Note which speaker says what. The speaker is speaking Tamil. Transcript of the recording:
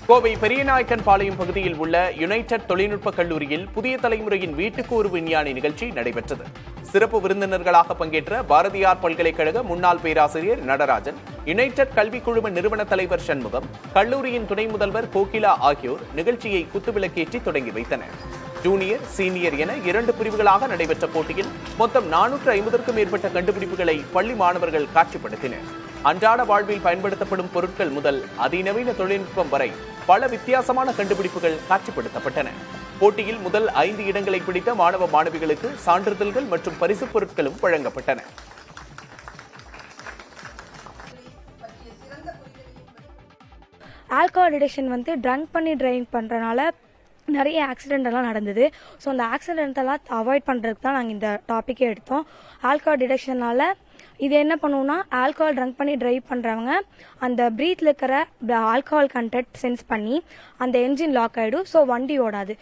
Speaker 1: கோவை பெரியநாயக்கன் பாளையம் பகுதியில் உள்ள யுனைடெட் தொழில்நுட்ப கல்லூரியில் புதிய தலைமுறையின் வீட்டுக்கு ஒரு விஞ்ஞானி நிகழ்ச்சி நடைபெற்றது. சிறப்பு விருந்தினர்களாக பங்கேற்ற பாரதியார் பல்கலைக்கழக முன்னாள் பேராசிரியர் நடராஜன், யுனைடெட் கல்விக் குழும நிறுவன தலைவர் சண்முகம், கல்லூரியின் துணை முதல்வர் கோகிலா ஆகியோர் நிகழ்ச்சியை குத்துவிளக்கேற்றி தொடங்கி வைத்தனர். ஜூனியர், சீனியர் என 2 பிரிவுகளாக நடைபெற்ற போட்டியில் மொத்தம் 450க்கும் மேற்பட்ட கண்டுபிடிப்புகளை பள்ளி மாணவர்கள் காட்சிப்படுத்தினர். அன்றாட வாழ்வில் பயன்படுத்தப்படும் பொருட்கள் முதல் அதிநவீன தொழில்நுட்பம் வரை பல வித்தியாசமான கண்டுபிடிப்புகள் காட்சிப்படுத்தப்பட்டன. போட்டியில் முதல் 5 இடங்களை பிடித்த மாணவ மாணவிகளுக்கு சான்றிதழ்கள் மற்றும் பரிசுப் பொருட்களும் வழங்கப்பட்டன.
Speaker 2: ஆல்கஹால் டிடெக்ஷன் ட்ரங்க் பண்ணி டிரைவிங் பண்ணுறனால நிறைய ஆக்சிடென்ட் எல்லாம் நடந்தது. ஸோ அந்த ஆக்சிடென்ட் எல்லாம் அவாய்ட் பண்ணுறதுக்கு தான் நாங்கள் இந்த டாப்பிக்கே எடுத்தோம். ஆல்கஹால் டிடெக்ஷனால இது என்ன பண்ணுவோம்னா, ஆல்கஹால் ட்ரங்க் பண்ணி டிரைவ் பண்ணுறவங்க அந்த பிரீத்தில் இருக்கிற ஆல்கஹால் கண்டென்ட் சென்ஸ் பண்ணி அந்த என்ஜின் லாக் ஆகிடும். ஸோ வண்டி ஓடாது.